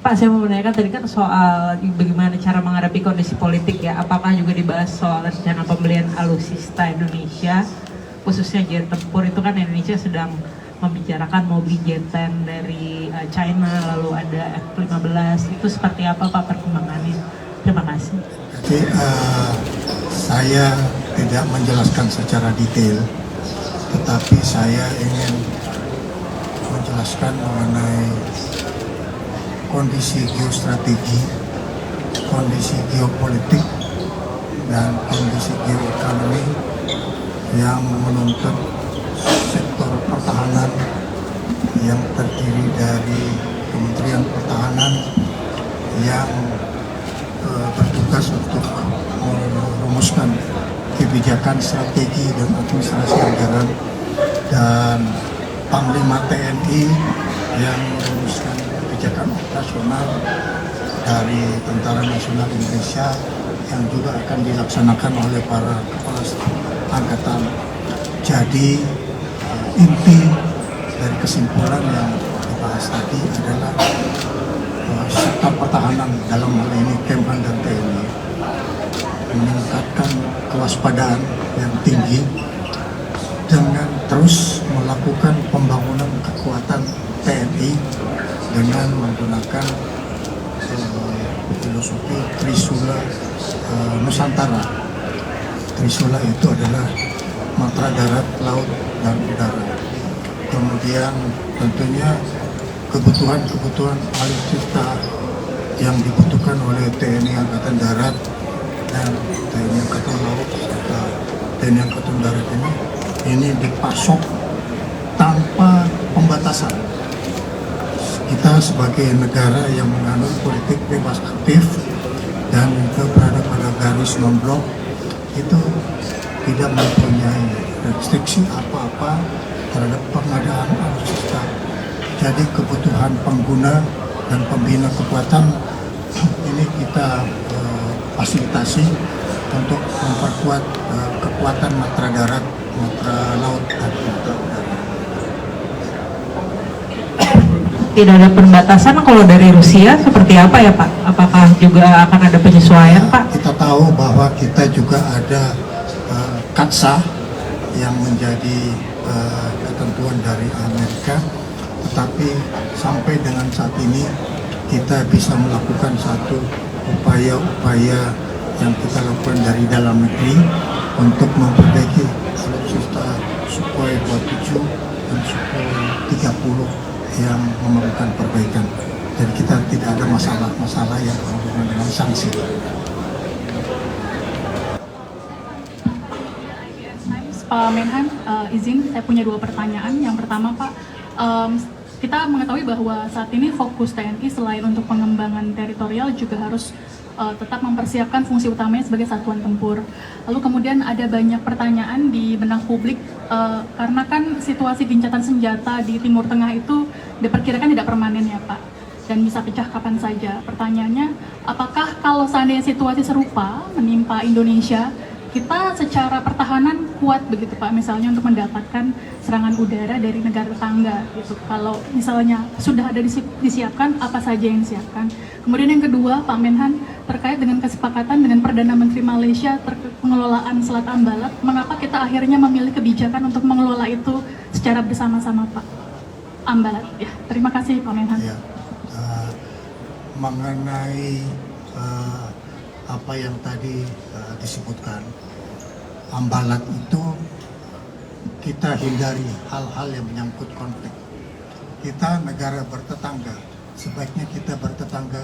Pak, saya mau menanyakan tadi kan soal bagaimana cara menghadapi kondisi politik ya. Apakah juga dibahas soal rencana pembelian alutsista Indonesia, khususnya jet tempur itu kan Indonesia sedang membicarakan mau beli jet tank dari China, lalu ada F-15. Itu seperti apa Pak perkembangannya? Terima kasih. Jadi saya tidak menjelaskan secara detail, tetapi saya ingin menjelaskan mengenai kondisi geostrategi, kondisi geopolitik, dan kondisi geoekonomi yang menuntut sektor pertahanan yang terdiri dari Kementerian Pertahanan yang bertugas untuk merumuskan kebijakan strategi dan administrasi anggaran, dan Panglima TNI yang merumuskan kebijakan operasional dari Tentara Nasional Indonesia yang juga akan dilaksanakan oleh para kepala angkatan. Jadi inti dari kesimpulan yang dibahas tadi adalah sektor pertahanan dalam hal ini Kemhan dan TNI meningkatkan kewaspadaan yang tinggi dengan terus melakukan pembangunan kekuatan TNI dengan menggunakan filosofi Trisula Nusantara. Trisula itu adalah matra darat, laut, dan udara. Kemudian tentunya kebutuhan alutsista yang dibutuhkan oleh TNI Angkatan Darat dan TNI Angkatan Laut serta TNI Angkatan Darat ini dipasok tanpa pembatasan. Kita sebagai negara yang menganut politik bebas aktif dan juga berada pada garis non-blok itu tidak mempunyai restriksi apa-apa terhadap pengadaan alutsista. Jadi kebutuhan pengguna dan pembina kekuatan ini kita fasilitasi untuk memperkuat kekuatan matra darat, matra laut, dan matra udara. Tidak ada pembatasan kalau dari Rusia seperti apa ya Pak? Apakah juga akan ada penyesuaian Pak? Kita tahu bahwa kita juga ada KATSA yang menjadi ketentuan dari Amerika, tetapi sampai dengan saat ini kita bisa melakukan satu upaya-upaya yang kita lakukan dari dalam negeri untuk memperbaiki alutsista Sukhoi 27 dan Sukhoi 30 yang memerlukan perbaikan. Jadi kita tidak ada masalah yang berhubungan dengan sanksi. Pak Menhan, izin saya punya 2 pertanyaan. Yang pertama Pak, kita mengetahui bahwa saat ini fokus TNI selain untuk pengembangan teritorial juga harus tetap mempersiapkan fungsi utamanya sebagai satuan tempur. Lalu kemudian ada banyak pertanyaan di benak publik karena kan situasi gencatan senjata di Timur Tengah itu diperkirakan tidak permanen ya Pak, dan bisa pecah kapan saja. Pertanyaannya, apakah kalau seandainya situasi serupa menimpa Indonesia, kita secara pertahanan kuat begitu Pak, misalnya untuk mendapatkan serangan udara dari negara tetangga gitu. Kalau misalnya sudah ada disiapkan, apa saja yang disiapkan? Kemudian yang kedua Pak Menhan, terkait dengan kesepakatan dengan Perdana Menteri Malaysia terkait pengelolaan Selat Ambalat, mengapa kita akhirnya memilih kebijakan untuk mengelola itu secara bersama-sama Pak Ambalat? Ya, terima kasih Pak Menhan. Ya, mengenai apa yang tadi disebutkan, Ambalat itu kita hindari hal-hal yang menyangkut konflik. Kita negara bertetangga, sebaiknya kita bertetangga